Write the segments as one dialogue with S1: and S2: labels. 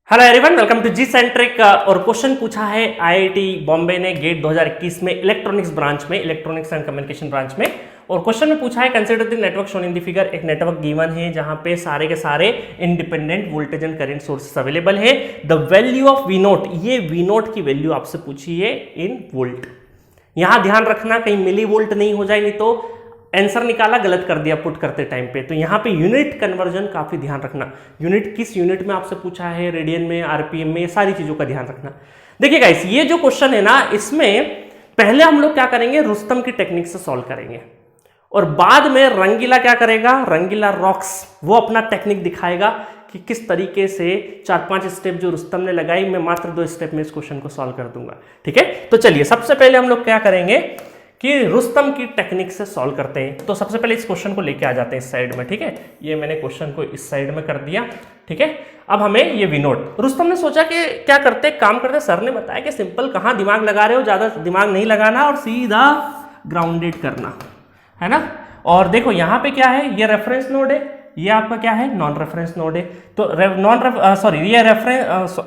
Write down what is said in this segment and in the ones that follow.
S1: Hello everyone, welcome to G centric. और question पूछा है आईआईटी बॉम्बे ने गेट 2021 में इलेक्ट्रॉनिक्स ब्रांच में, इलेक्ट्रॉनिक्स एंड कम्युनिकेशन ब्रांच में। और क्वेश्चन में पूछा है consider the network shown in the figure. एक नेटवर्क गिवन है जहां पे सारे के सारे independent voltage and current sources available है। The value of V naught, ये वी नोट की वैल्यू आपसे पूछी है इन वोल्ट। यहां ध्यान रखना कहीं मिली वोल्ट नहीं हो जाए, नहीं तो आंसर निकाला गलत कर दिया पुट करते टाइम पे। तो यहाँ पे यूनिट कन्वर्जन काफी ध्यान रखना। यूनिट किस यूनिट में आपसे पूछा है, रेडियन में, आरपीएम में, ये सारी चीजों का ध्यान रखना। देखिए गाइस, ये जो क्वेश्चन है ना, इसमें पहले हम लोग क्या करेंगे, रुस्तम की टेक्निक से सॉल्व करेंगे और बाद में रंगीला क्या करेगा, रंगीला रॉक्स वो अपना टेक्निक दिखाएगा कि किस तरीके से 4-5 स्टेप जो रुस्तम ने लगाई, मैं मात्र 2 स्टेप में इस क्वेश्चन को सॉल्व कर दूंगा। ठीक है, तो चलिए सबसे पहले हम लोग क्या करेंगे कि रुस्तम की टेक्निक से सॉल्व करते हैं। तो सबसे पहले इस क्वेश्चन को लेके आ जाते हैं इस साइड में। ठीक है, ये मैंने क्वेश्चन को इस साइड में कर दिया। ठीक है, अब हमें ये वी नोट, रुस्तम ने सोचा कि क्या करते, काम करते। सर ने बताया कि सिंपल, कहाँ दिमाग लगा रहे हो, ज्यादा दिमाग नहीं लगाना और सीधा ग्राउंडेड करना है ना। और देखो यहाँ पे क्या है, ये रेफरेंस नोड है, ये आपका क्या है, नॉन रेफरेंस नोड है। तो ये रेफरेंस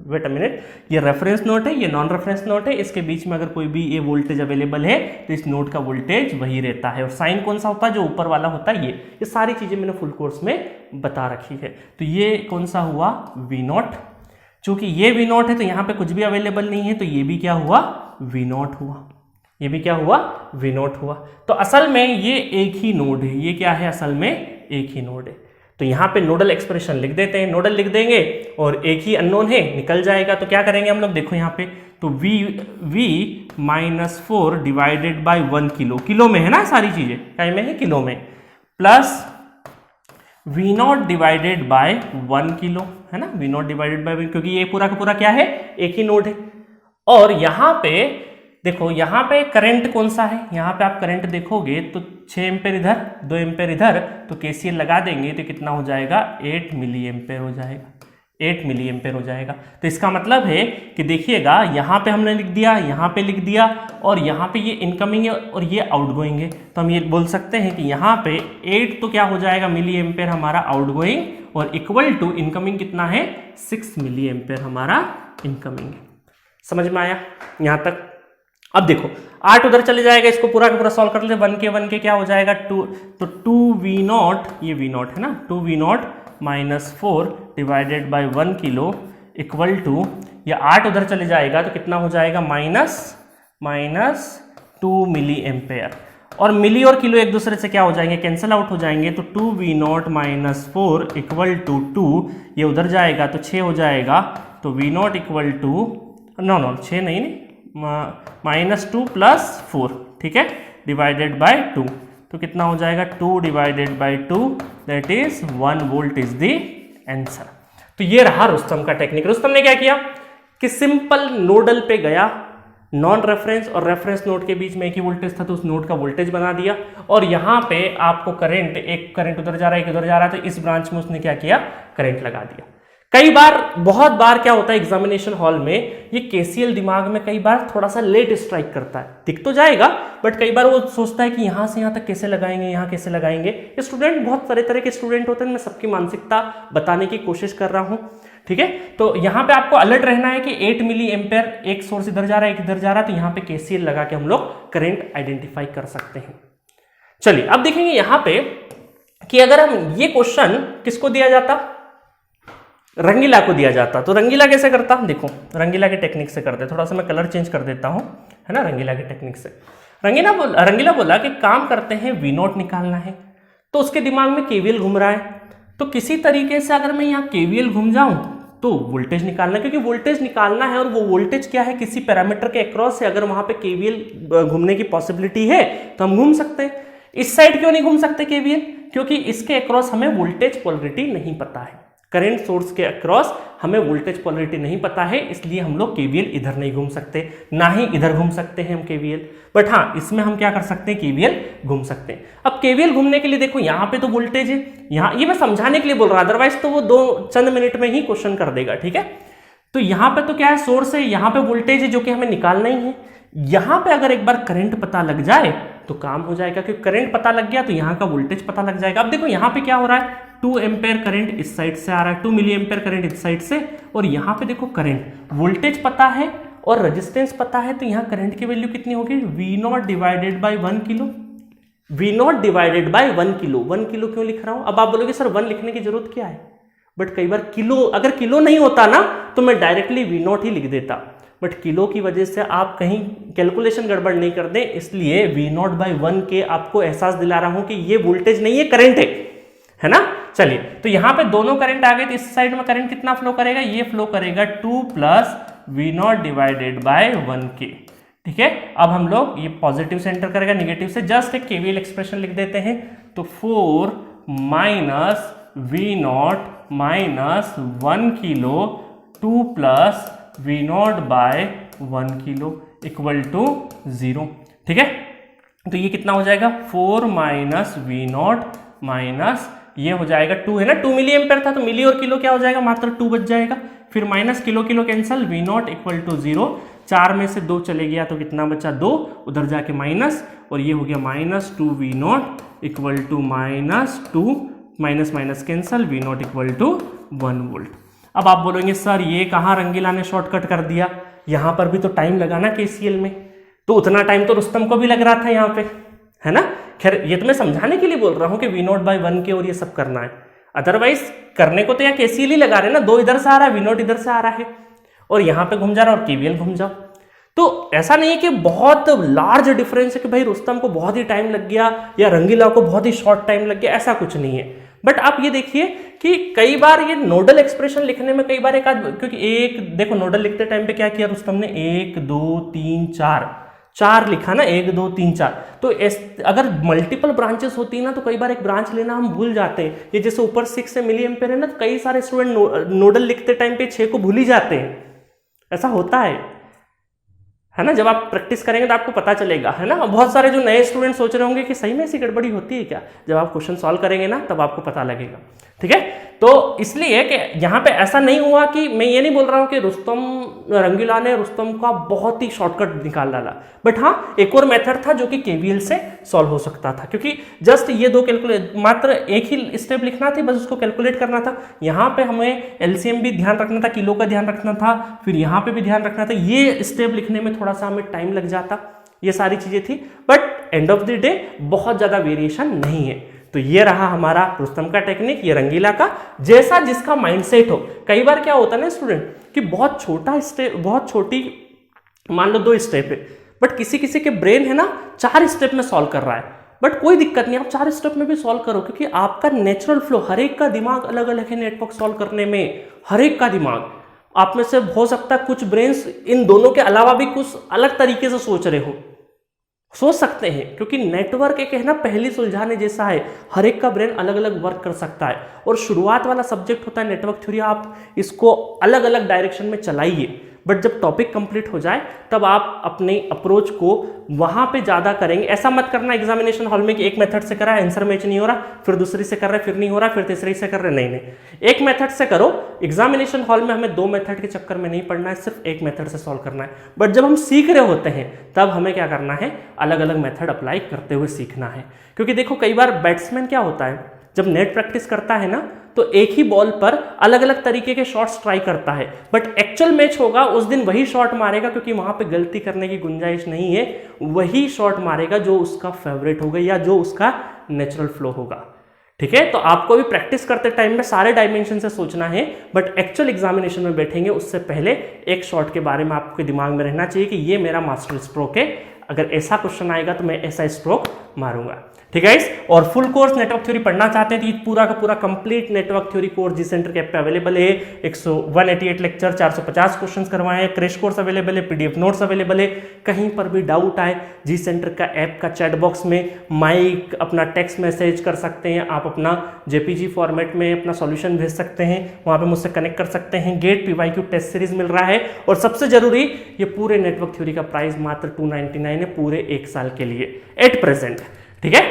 S1: वेट अ मिनट, ये रेफरेंस नोड है, ये नॉन रेफरेंस नोड है। इसके बीच में अगर कोई भी ये वोल्टेज अवेलेबल है तो इस नोड का वोल्टेज वही रहता है। और साइन कौन सा होता है, जो ऊपर वाला होता है ये सारी चीजें मैंने फुल कोर्स में बता रखी है। तो ये कौन सा हुआ, वी नोट। चूंकि ये वी नोट है तो यहाँ पे कुछ भी अवेलेबल नहीं है, तो ये भी क्या हुआ, वी नोट हुआ। ये भी क्या हुआ, वी नोट हुआ। तो असल में ये एक ही नोड है, ये क्या है, असल में एक ही नोड है। तो यहां पे नोडल एक्सप्रेशन लिख देते हैं, नोडल लिख देंगे और एक ही अननोन है, निकल जाएगा। तो क्या करेंगे हम लोग, देखो यहाँ पे, तो v -4 divided by 1 kilo, kilo में है ना सारी चीजें, क्या में है, किलो में, plus v0 divided by 1 kilo, है ना, v0 डिवाइडेड बाय 1, क्योंकि ये पूरा का पूरा क्या है, एक ही नोड है। और यहां पे देखो, यहां पे करंट कौन सा है, यहां पे आप करंट देखोगे तो 6 एम्पेयर इधर, 2 एम्पेयर इधर, तो केसीएल लगा देंगे तो कितना हो जाएगा, 8 मिली एम्पेयर हो जाएगा, 8 मिली एम्पेयर हो जाएगा। तो इसका मतलब है कि देखिएगा, यहां पे हमने लिख दिया, यहां पे लिख दिया, और यहां पे ये इनकमिंग है और ये आउटगोइंग है। तो हम ये बोल सकते हैं कि यहां पे 8 तो क्या हो जाएगा, मिली एम्पेयर हमारा आउटगोइंग, और इक्वल टू इनकमिंग कितना है, 6 मिली एम्पेयर हमारा इनकमिंग है। समझ में आया यहां तक। अब देखो 8 उधर चले जाएगा, इसको पूरा का पूरा सॉल्व कर ले, 1 के क्या हो जाएगा 2, तो 2v0, ये v0 है ना, 2v0 -4 divided by 1 kilo equal to, ये 8 उधर चले जाएगा तो कितना हो जाएगा, -2 मिली एम्पेयर। और मिली और किलो एक दूसरे से क्या हो जाएंगे, कैंसिल आउट हो जाएंगे। तो 2v0 -4 इक्वल टू 2, ये उधर जाएगा तो 6 हो जाएगा। तो v0 इक्वल टू, नो 6 नहीं, -2 + 4, ठीक है, डिवाइडेड बाय 2, तो कितना हो जाएगा, 2 divided by 2, that is 1 volt is the answer. तो ये रहा रुस्तम का टेक्निक। रुस्तम ने क्या किया कि सिंपल नोडल पे गया, नॉन रेफरेंस और रेफरेंस नोड के बीच में एक ही वोल्टेज था, तो उस नोड का वोल्टेज बना दिया। और यहाँ पे आपको करंट, एक करंट उधर जा रहा है, एक उधर जा रहा है, तो इस ब्रांच में उसने क्या किया, करंट लगा दिया। कई बार, बहुत बार क्या होता है एग्जामिनेशन हॉल में, ये केसीएल दिमाग में कई बार थोड़ा सा लेट स्ट्राइक करता है, दिख तो जाएगा बट कई बार वो सोचता है कि यहां से यहां तक कैसे लगाएंगे, यहां कैसे लगाएंगे। स्टूडेंट बहुत तरह तरह के स्टूडेंट होते हैं, मैं सबकी मानसिकता बताने की कोशिश कर रहा हूं। ठीक है, तो यहां पे आपको अलर्ट रहना है कि 8 मिली एम्पेयर, एक सोर्स इधर जा रहा है, एक इधर जा रहा है, तो यहां पे केसीएल लगा के हम लोग करंट आइडेंटिफाई कर सकते हैं। चलिए अब देखेंगे यहां पे कि अगर हम ये क्वेश्चन किसको दिया जाता, रंगीला को दिया जाता, तो रंगीला कैसे करता, देखो रंगीला के टेक्निक से करते। थोड़ा सा मैं कलर चेंज कर देता हूं, है ना, रंगीला के टेक्निक से। रंगीला बोला कि काम करते हैं, v0 निकालना है। तो उसके दिमाग में केवीएल घूम रहा है, तो किसी तरीके से अगर मैं यहाँ केवीएल घूम जाऊं तो वोल्टेज निकालना, क्योंकि वोल्टेज निकालना है, और वो वोल्टेज क्या है, किसी पैरामीटर के अक्रॉस है। अगर वहां पे केवीएल घूमने की पॉसिबिलिटी है तो हम घूम सकते हैं। इस साइड क्यों नहीं घूम सकते केवीएल, क्योंकि इसके अक्रॉस हमें वोल्टेज पोलरिटी नहीं पता है, करंट सोर्स के अक्रॉस हमें वोल्टेज पोलरिटी नहीं पता है, इसलिए हम लोग केवीएल इधर नहीं घूम सकते, ना ही इधर घूम सकते हैं हम केवीएल। बट हाँ, इसमें हम क्या कर सकते हैं, केवीएल घूम सकते हैं। अब केवीएल घूमने के लिए देखो यहाँ पे तो वोल्टेज है, यहाँ ये मैं समझाने के लिए बोल रहा हूं, अदरवाइज तो वो चंद मिनट में ही क्वेश्चन कर देगा। ठीक है, तो यहाँ पे तो क्या है, सोर्स है, यहाँ पे वोल्टेज है जो कि हमें निकालना ही है। यहां पे अगर एक बार करंट पता लग जाए तो काम हो जाएगा, क्योंकि करंट पता लग गया तो यहां का वोल्टेज पता लग जाएगा। अब देखो यहां पे क्या हो रहा है, 2 एम्पेयर करंट इस साइड से आ रहा है, 2 मिली एम्पेयर करंट इस साइड से, और यहाँ पे देखो करंट, वोल्टेज पता है और रेजिस्टेंस पता है, तो यहाँ करंट की वैल्यू कितनी होगी, V0 divided by 1 kilo, V0 divided by 1 kilo. 1 kilo क्यों लिख रहा हूं? अब आप बोलोगे सर 1 लिखने की जरूरत क्या है, बट कई बार किलो, अगर किलो नहीं होता ना तो मैं डायरेक्टली V0 ही लिख देता, बट किलो की वजह से आप कहीं कैलकुलेशन गड़बड़ नहीं कर दें, इसलिए V0 बाई 1 के आपको एहसास दिला रहा हूं कि ये वोल्टेज नहीं है, करंट है ना। चलिए, तो यहां पे दोनों करंट आ गए, तो इस साइड में करंट कितना फ्लो करेगा, ये फ्लो करेगा 2 प्लस V0 डिवाइडेड बाय 1 के। ठीक है, अब हम लोग ये पॉजिटिव से एंटर करेगा, नेगेटिव से जस्ट एक केवीएल एक्सप्रेशन लिख देते हैं, तो 4 minus V0 minus 1 kilo 2 plus V0 by 1 kilo equal to 0। ठीक है, तो ये कितना हो जाएगा, 4 माइनस V0 माइनस ये हो जाएगा 2 है ना, 2 मिली एम्पेयर था, तो मिली और किलो क्या हो जाएगा, मात्र 2 बच जाएगा, फिर minus kilo kilo cancel, V0 equal to 0, 4 में से 2 चले गया तो कितना बचा, 2, उधर जाके माइनस, और ये हो गया minus 2 V0 equal to minus 2, minus minus cancel, V0 equal to 1 volt. अब आप बोलेंगे सर ये कहाँ रंगीला ने शॉर्टकट कर दिया, यहाँ पर भी तो टाइम लगा ना KCL में, तो उतना टाइम तो रुस्तम को भी लग रहा था यहाँ पे, है ना। खैर ये तो मैं समझाने के लिए बोल रहा हूँ कि V0 बाई 1 के और ये सब करना है, अदरवाइज करने को तो यहाँ KCL ही लगा रहे हैं ना, 2 इधर से आ रहा है, V0 इधर से आ रहा है, और यहाँ पे घूम जा रहा है और KVL घूम जाओ। तो ऐसा नहीं है कि बहुत लार्ज डिफरेंस है कि भाई रुस्तम को बहुत ही टाइम लग गया या रंगीला को बहुत ही शॉर्ट टाइम लग गया, ऐसा कुछ नहीं है। बट आप ये देखिए कि कई बार ये नोडल एक्सप्रेशन लिखने में कई बार एक आध, क्योंकि एक देखो नोडल लिखते टाइम पे क्या किया रुस्तम ने, 1 2 3 4 लिखा ना, 1 2 3 4, तो अगर मल्टीपल ब्रांचेस होती ना तो कई बार एक ब्रांच लेना हम भूल जाते हैं। ये जैसे ऊपर 6 से मिली एम्पेयर है ना, तो कई सारे स्टूडेंट नोडल लिखते टाइम पे 6 को भूल ही जाते हैं, ऐसा होता है ना। जब आप प्रैक्टिस करेंगे तो आपको पता चलेगा, है ना। बहुत सारे जो नए स्टूडेंट सोच रहे होंगे कि सही में ऐसी गड़बड़ी होती है क्या, जब आप क्वेश्चन सॉल्व करेंगे ना तब आपको पता लगेगा। ठीक है, तो इसलिए कि यहाँ पे ऐसा नहीं हुआ कि मैं ये नहीं बोल रहा हूँ कि रंगीला ने रुस्तम का बहुत ही शॉर्टकट निकाल डाला, बट हाँ एक और मेथड था जो कि KVL से सॉल्व हो सकता था, क्योंकि जस्ट ये 2 कैलकुलेट, मात्र एक ही स्टेप लिखना थी, बस उसको कैलकुलेट करना था। यहाँ पे हमें LCM भी ध्यान रखना था, किलो का ध्यान रखना था, फिर यहाँ पे भी ध्यान रखना था, ये स्टेप लिखने में थोड़ा सा हमें टाइम लग जाता, ये सारी चीजें थी, but end of the day बहुत ज्यादा वेरिएशन नहीं है। तो ये रहा हमारा रुस्तम का टेक्निक, ये रंगीला का, जैसा जिसका माइंडसेट हो। कई बार क्या होता है ना स्टूडेंट कि बहुत छोटा स्टेप, बहुत छोटी मान लो 2 स्टेप है, बट किसी किसी के ब्रेन है ना 4 स्टेप में सॉल्व कर रहा है, बट कोई दिक्कत नहीं, आप 4 स्टेप में भी सॉल्व करो, क्योंकि आपका नेचुरल फ्लो, हर एक का दिमाग अलग अलग है नेटवर्क सॉल्व करने में, हर एक का दिमाग। आप में से हो सकता है कुछ ब्रेन्स इन दोनों के अलावा भी कुछ अलग तरीके से सोच रहे हो, सोच सकते हैं, क्योंकि नेटवर्क एक है ना पहली सुलझाने जैसा है, हर एक का ब्रेन अलग अलग वर्क कर सकता है, और शुरुआत वाला सब्जेक्ट होता है नेटवर्क थ्योरी, आप इसको अलग अलग डायरेक्शन में चलाइए, बट जब टॉपिक कंप्लीट हो जाए तब आप अपने अप्रोच को वहां पे ज्यादा करेंगे। ऐसा मत करना एग्जामिनेशन हॉल में कि एक मेथड से करा आंसर मैच नहीं हो रहा, फिर दूसरी से कर रहे फिर नहीं हो रहा, फिर तीसरी से कर रहे, नहीं, एक मेथड से करो। एग्जामिनेशन हॉल में हमें 2 मेथड के चक्कर में नहीं पढ़ना है, सिर्फ एक मेथड से सॉल्व करना है। बट जब हम सीख रहे होते हैं तब हमें क्या करना है, अलग अलग मेथड अप्लाई करते हुए सीखना है। क्योंकि देखो कई बार बैट्समैन क्या होता है, जब नेट प्रैक्टिस करता है ना तो एक ही बॉल पर अलग अलग तरीके के शॉट्स ट्राई करता है, बट एक्चुअल मैच होगा उस दिन वही शॉट मारेगा, क्योंकि वहां पे गलती करने की गुंजाइश नहीं है, वही शॉट मारेगा जो उसका फेवरेट होगा या जो उसका नेचुरल फ्लो होगा। ठीक है, तो आपको भी प्रैक्टिस करते टाइम में सारे डायमेंशन से सोचना है, बट एक्चुअल एग्जामिनेशन में बैठेंगे उससे पहले एक शॉट के बारे में आपके दिमाग में रहना चाहिए कि ये मेरा मास्टर स्ट्रोक है, अगर ऐसा क्वेश्चन आएगा तो मैं ऐसा स्ट्रोक मारूंगा। ठीक है गाइस, और फुल कोर्स नेटवर्क थ्योरी पढ़ना चाहते हैं तो ये पूरा का पूरा कंप्लीट नेटवर्क थ्योरी कोर्स जी सेंटर के ऐप पे अवेलेबल है। 188 लेक्चर, 450 क्वेश्चंस करवाए हैं, क्रैश कोर्स अवेलेबल है, पीडीएफ नोट्स अवेलेबल है। कहीं पर भी डाउट आए जी सेंटर का ऐप का चैट बॉक्स में माइक अपना टेक्स्ट मैसेज कर सकते हैं, आप अपना जेपीजी फॉर्मेट में अपना सॉल्यूशन भेज सकते हैं, वहां पे मुझसे कनेक्ट कर सकते हैं। गेट पीवाईक्यू टेस्ट सीरीज मिल रहा है, और सबसे जरूरी ये पूरे नेटवर्क थ्योरी का प्राइस मात्र 299 है पूरे 1 साल के लिए एट प्रेजेंट। ठीक है,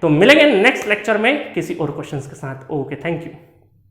S1: तो मिलेंगे नेक्स्ट लेक्चर में किसी और क्वेश्चंस के साथ। Okay, thank you.